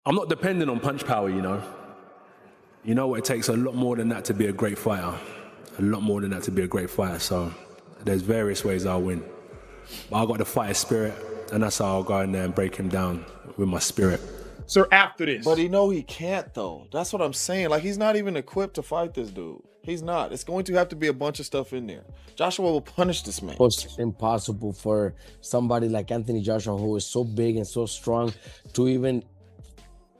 I'm not dependent on punch power, you know. You know what, it takes a lot more than that to be a great fighter. A lot more than that to be a great fighter. So there's various ways I'll win. But I got the fighter spirit, and that's how I'll go in there and break him down with my spirit. Sir, after this. But he can't, though. That's what I'm saying. Like, he's not even equipped to fight this dude. He's not. It's going to have to be a bunch of stuff in there. Joshua will punish this man. It's impossible for somebody like Anthony Joshua, who is so big and so strong, to even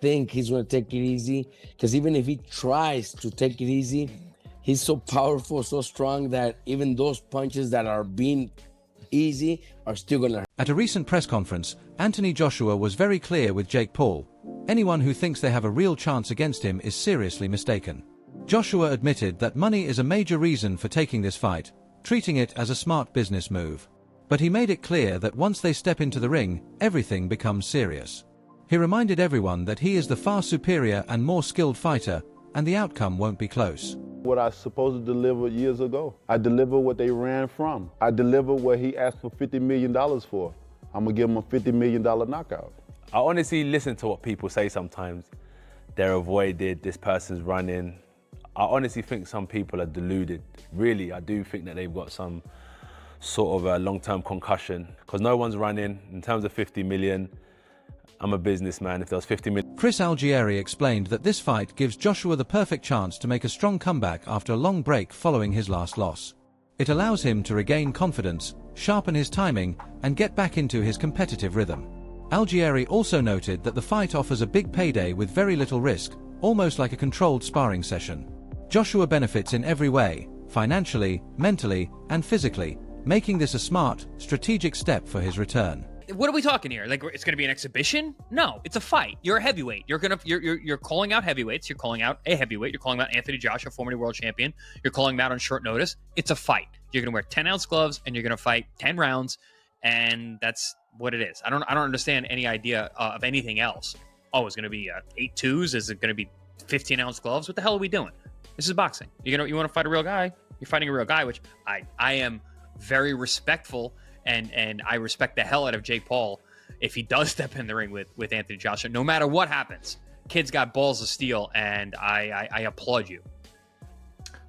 think he's going to take it easy. Because even if he tries to take it easy, he's so powerful, so strong that even those punches that are being easy are still going to hurt. At a recent press conference, Anthony Joshua was very clear with Jake Paul. Anyone who thinks they have a real chance against him is seriously mistaken. Joshua admitted that money is a major reason for taking this fight, treating it as a smart business move. But he made it clear that once they step into the ring, everything becomes serious. He reminded everyone that he is the far superior and more skilled fighter, and the outcome won't be close. What I was supposed to deliver years ago. I delivered what they ran from. I delivered what he asked for $50 million for. I'm gonna give him a $50 million knockout. I honestly listen to what people say sometimes. They're avoided, this person's running. I honestly think some people are deluded. Really, I do think that they've got some sort of a long-term concussion, because no one's running. In terms of 50 million, I'm a businessman. If there was 50 million... Chris Algieri explained that this fight gives Joshua the perfect chance to make a strong comeback after a long break following his last loss. It allows him to regain confidence, sharpen his timing, and get back into his competitive rhythm. Algieri also noted that the fight offers a big payday with very little risk, almost like a controlled sparring session. Joshua benefits in every way, financially, mentally, and physically, making this a smart, strategic step for his return. What are we talking here? Like, it's going to be an exhibition? No, it's a fight. You're a heavyweight. You're calling out heavyweights. You're calling out a heavyweight. You're calling out Anthony Joshua, former world champion. You're calling him out on short notice. It's a fight. You're going to wear 10-ounce gloves and you're going to fight 10 rounds, and that's what it is. I don't understand any idea of anything else. Oh, it's going to be 8-2s. Is it going to be 15-ounce gloves? What the hell are we doing? This is boxing. You want to fight a real guy? You're fighting a real guy, which I am very respectful. And I respect the hell out of Jake Paul if he does step in the ring with Anthony Joshua. No matter what happens, kid's got balls of steel, and I applaud you.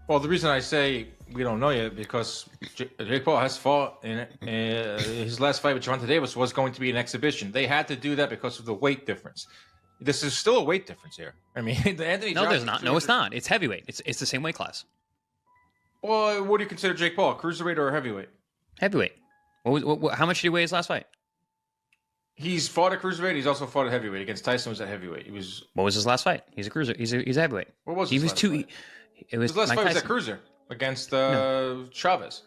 Well, the reason I say we don't know yet, because Jake Paul has fought in his last fight with Gervonta Davis was going to be an exhibition. They had to do that because of the weight difference. This is still a weight difference here. I mean, Anthony No, there's not. No, it's not. It's heavyweight. It's the same weight class. Well, what do you consider Jake Paul? Cruiserweight or heavyweight? Heavyweight. How much did he weigh his last fight? He's fought at cruiserweight. He's also fought at heavyweight. Against Tyson was at heavyweight. He was. What was his last fight? He's a cruiser. He's a heavyweight. What was he his was last two? fight? It was his last Mike fight was Tyson. at cruiser against Chavez.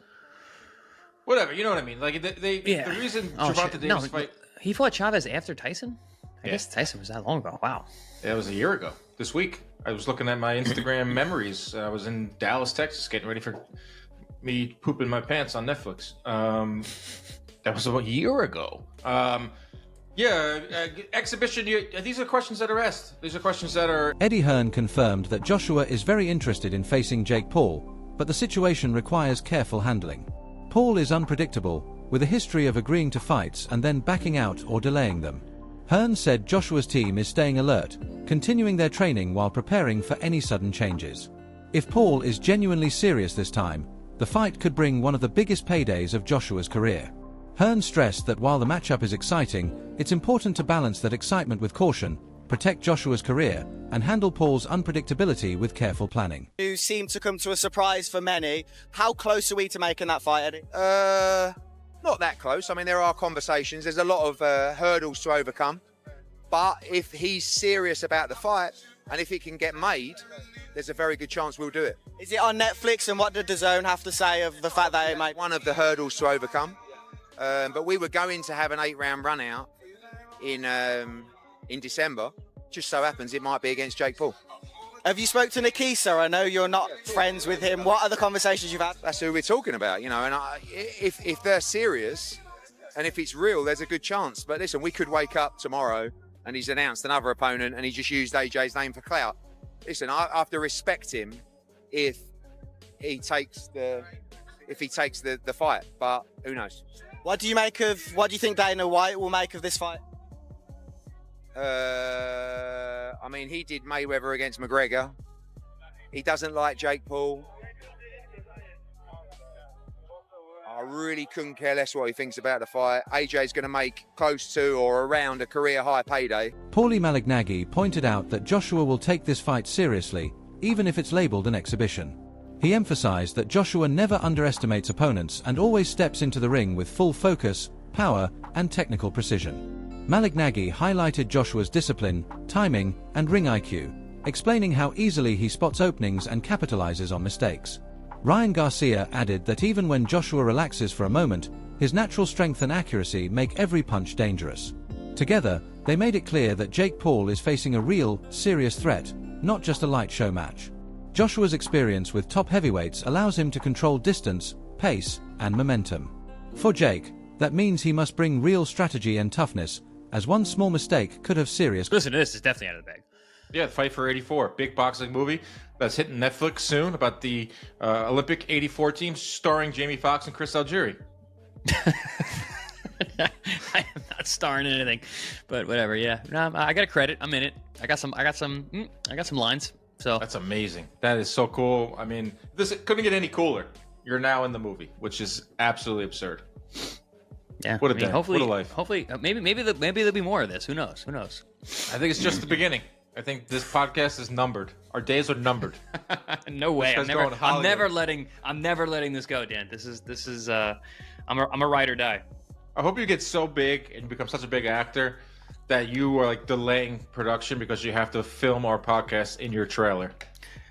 Whatever, you know what I mean. Like the reason Gervonta Davis fight. He fought Chavez after Tyson. I guess Tyson was that long ago. Wow. Yeah, it was a year ago. This week, I was looking at my Instagram memories. I was in Dallas, Texas, getting ready for me pooping my pants on Netflix. That was about a year ago. Exhibition. These are questions that are asked. These are questions that are... Eddie Hearn confirmed that Joshua is very interested in facing Jake Paul, but the situation requires careful handling. Paul is unpredictable, with a history of agreeing to fights and then backing out or delaying them. Hearn said Joshua's team is staying alert, continuing their training while preparing for any sudden changes. If Paul is genuinely serious this time, the fight could bring one of the biggest paydays of Joshua's career. Hearn stressed that while the matchup is exciting, it's important to balance that excitement with caution, protect Joshua's career, and handle Paul's unpredictability with careful planning. You seem to come to a surprise for many. How close are we to making that fight, Eddie? Not that close. I mean, there are conversations. There's a lot of hurdles to overcome. But if he's serious about the fight, and if it can get made, there's a very good chance we'll do it. Is it on Netflix, and what did DAZN have to say of the fact that it made? One of the hurdles to overcome. But we were going to have an 8-round run out in December. Just so happens it might be against Jake Paul. Have you spoke to Nikisa? I know you're not friends with him. What are the conversations you've had? That's who we're talking about, you know. And if they're serious and if it's real, there's a good chance. But listen, we could wake up tomorrow and he's announced another opponent and he just used AJ's name for clout. Listen, I have to respect him if he takes the fight. But who knows? What do you think Dana White will make of this fight? mean, he did Mayweather against McGregor. He doesn't like Jake Paul. I really couldn't care less what he thinks about the fight. AJ's going to make close to or around a career high payday. Paulie Malignaggi pointed out that Joshua will take this fight seriously, even if it's labeled an exhibition. He emphasized that Joshua never underestimates opponents and always steps into the ring with full focus, power, and technical precision. Malignaggi highlighted Joshua's discipline, timing, and ring IQ, explaining how easily he spots openings and capitalizes on mistakes. Ryan Garcia added that even when Joshua relaxes for a moment, his natural strength and accuracy make every punch dangerous. Together, they made it clear that Jake Paul is facing a real, serious threat, not just a light show match. Joshua's experience with top heavyweights allows him to control distance, pace, and momentum. For Jake, that means he must bring real strategy and toughness, as one small mistake could have serious... Listen to this, it's definitely out of the bag. Yeah, Fight for 84, big boxing movie that's hitting Netflix soon about the Olympic 84 team starring Jamie Foxx and Chris Algieri. I am not starring in anything, but whatever. Yeah, no, I got a credit. I'm in it. I got some lines. So that's amazing. That is so cool. I mean, this couldn't get any cooler. You're now in the movie, which is absolutely absurd. Yeah, what a day. Hopefully, what a life. Hopefully, maybe there'll be more of this. Who knows? Who knows? I think it's just the beginning. I think this podcast is numbered. Our days are numbered. No way. I'm never letting this go, Dan. This is I'm a ride or die. I hope you get so big and become such a big actor that you are like delaying production because you have to film our podcast in your trailer.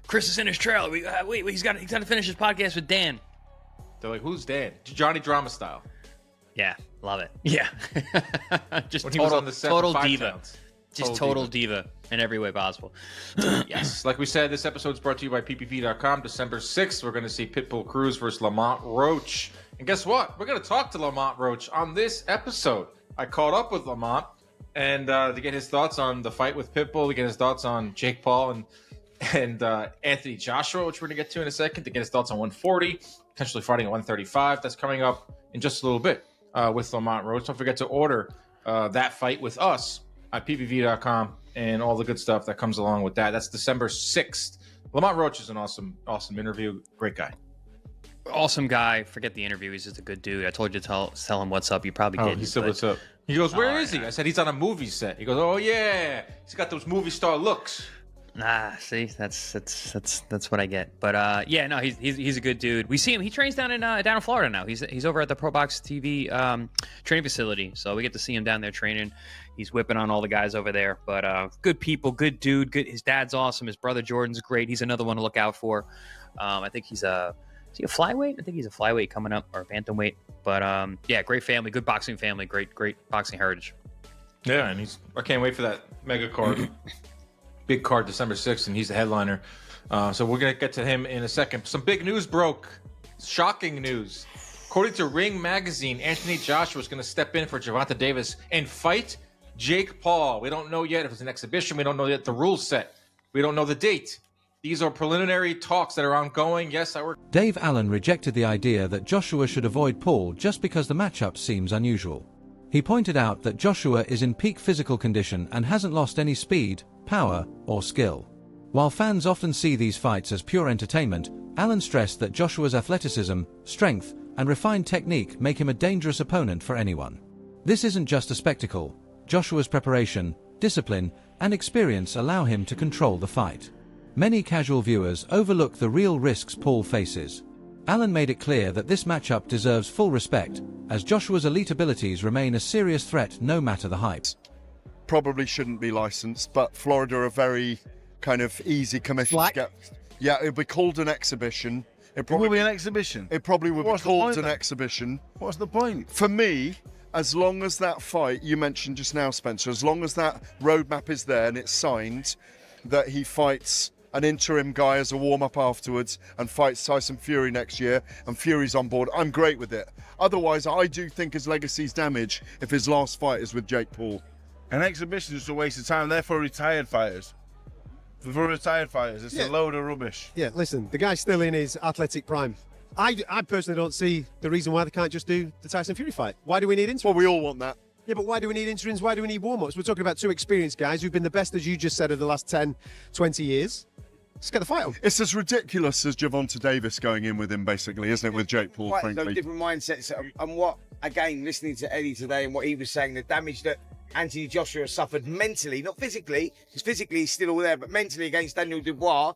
Chris is in his trailer. Wait, he's got to finish his podcast with Dan. They're like, who's Dan? Johnny Drama style. Yeah, love it. Yeah, just when he was on the set total for 5 diva. Pounds. Just total diva in every way possible. Yes. Like we said, this episode is brought to you by ppv.com. December 6th, we're going to see Pitbull Cruz versus Lamont Roach. And guess what? We're going to talk to Lamont Roach on this episode. I caught up with Lamont and to get his thoughts on the fight with Pitbull, to get his thoughts on Jake Paul and Anthony Joshua, which we're going to get to in a second, to get his thoughts on 140, potentially fighting at 135. That's coming up in just a little bit with Lamont Roach. Don't forget to order that fight with us at ppv.com and all the good stuff that comes along with that. That's December 6th. Lamont Roach is an awesome interview. Great guy. Awesome guy. Forget the interview. He's just a good dude. I told you to tell him what's up. You probably didn't. He said what's up. He goes, where is he? I said, he's on a movie set. He goes, oh, yeah. He's got those movie star looks. See, that's what I get. But yeah, no, he's a good dude. We see him. He trains down in Florida now. He's over at the Pro Box TV training facility, so we get to see him down there training. He's whipping on all the guys over there. But good people, good dude. Good. His dad's awesome. His brother Jordan's great. He's another one to look out for. I think is he a flyweight? I think he's a flyweight coming up, or a bantamweight. But yeah, great family, good boxing family, great boxing heritage. Yeah, and I can't wait for that mega card. Big card December 6th, and he's the headliner. So we're going to get to him in a second. Some big news broke. Shocking news. According to Ring Magazine, Anthony Joshua is going to step in for Gervonta Davis and fight Jake Paul. We don't know yet if it's an exhibition. We don't know yet the rules set. We don't know the date. These are preliminary talks that are ongoing. Yes, Dave Allen rejected the idea that Joshua should avoid Paul just because the matchup seems unusual. He pointed out that Joshua is in peak physical condition and hasn't lost any speed, power, or skill. While fans often see these fights as pure entertainment, Allen stressed that Joshua's athleticism, strength, and refined technique make him a dangerous opponent for anyone. This isn't just a spectacle. Joshua's preparation, discipline, and experience allow him to control the fight. Many casual viewers overlook the real risks Paul faces. Allen made it clear that this matchup deserves full respect, as Joshua's elite abilities remain a serious threat no matter the hype. Probably shouldn't be licensed, but Florida are a very kind of easy commission to get. Yeah, it'll be called an exhibition. It will be an exhibition? It probably will be called an exhibition. What's the point? For me, as long as that fight you mentioned just now, Spencer, as long as that roadmap is there and it's signed, that he fights an interim guy as a warm-up afterwards and fights Tyson Fury next year and Fury's on board, I'm great with it. Otherwise, I do think his legacy's damaged if his last fight is with Jake Paul. An exhibition is just a waste of time. They're for retired fighters. For retired fighters, it's a load of rubbish. Yeah, listen, the guy's still in his athletic prime. I personally don't see the reason why they can't just do the Tyson Fury fight. Why do we need interim? Well, we all want that. Yeah, but why do we need interims? Why do we need warm-ups? We're talking about two experienced guys who've been the best, as you just said, of the last 10, 20 years. Let's get the fight on. It's as ridiculous as Gervonta Davis going in with him, basically, isn't it, with Jake Paul, Quite frankly? no different mindsets. And what, again, listening to Eddie today and what he was saying, the damage that Anthony Joshua suffered mentally, not physically, because physically he's still all there, but mentally against Daniel Dubois,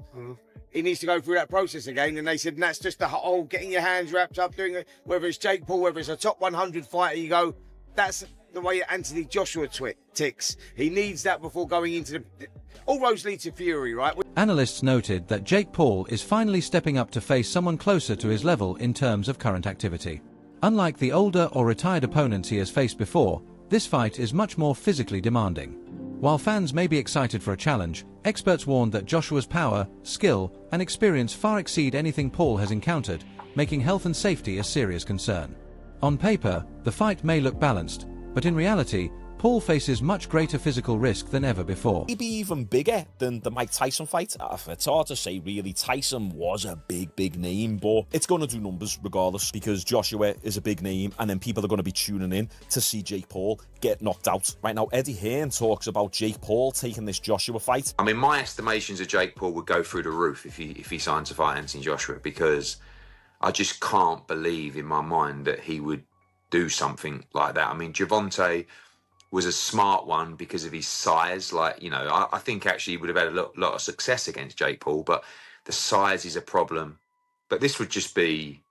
he needs to go through that process again. And they said, and that's just the whole getting your hands wrapped up, doing it, whether it's Jake Paul, whether it's a top 100 fighter, you go, that's the way Anthony Joshua ticks. He needs that before going into the... All roads lead to Fury, right? Analysts noted that Jake Paul is finally stepping up to face someone closer to his level in terms of current activity. Unlike the older or retired opponents he has faced before, this fight is much more physically demanding. While fans may be excited for a challenge, experts warned that Joshua's power, skill, and experience far exceed anything Paul has encountered, making health and safety a serious concern. On paper, the fight may look balanced, but in reality, Paul faces much greater physical risk than ever before. Maybe even bigger than the Mike Tyson fight. It's hard to say, really. Tyson was a big name, but it's going to do numbers regardless, because Joshua is a big name, and then people are going to be tuning in to see Jake Paul get knocked out. Right now, Eddie Hearn talks about Jake Paul taking this Joshua fight. I mean, my estimations of Jake Paul would go through the roof if he signed to fight Anthony Joshua, because I just can't believe in my mind that he would do something like that. I mean, Gervonta was a smart one because of his size. Like, you know, I think actually he would have had a lot of success against Jake Paul, but the size is a problem. But this would just be,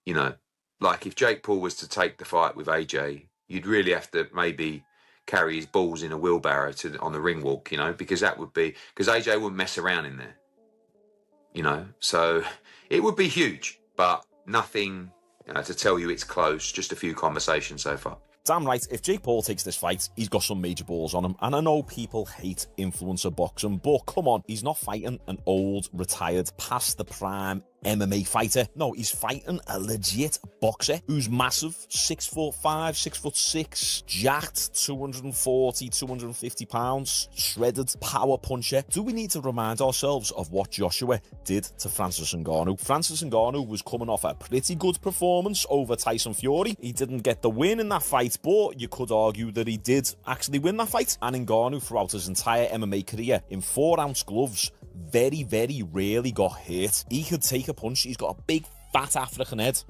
you know, like if Jake Paul was to take the fight with AJ, you'd really have to maybe carry his balls in a wheelbarrow on the ring walk, you know, because AJ wouldn't mess around in there, you know. So it would be huge, but nothing to tell you it's close, just a few conversations so far. Damn right, if Jake Paul takes this fight, he's got some major balls on him. And I know people hate influencer boxing, but come on, he's not fighting an old, retired, past the prime MMA fighter. No, he's fighting a legit boxer who's massive, 6'5", 6'6", jacked, 240, 250 pounds, shredded, power puncher. Do we need to remind ourselves of what Joshua did to Francis Ngannou? Francis Ngannou was coming off a pretty good performance over Tyson Fury. He didn't get the win in that fight, but you could argue that he did actually win that fight. And Ngannou, throughout his entire MMA career, in 4-ounce gloves, very rarely got hit. He could take a punch. He's got a big fat African head.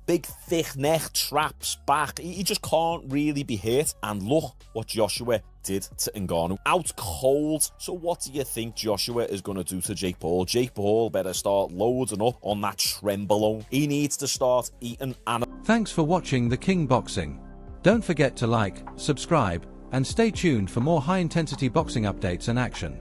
Big thick neck, traps back. He just can't really be hit. And look what Joshua did to Ngannou. Out cold. So what do you think Joshua is going to do to Jake Paul? Jake Paul better start loading up on that Trenbolone. He needs to start eating animals. Thanks for watching The King Boxing. Don't forget to like, subscribe, and stay tuned for more high-intensity boxing updates and action.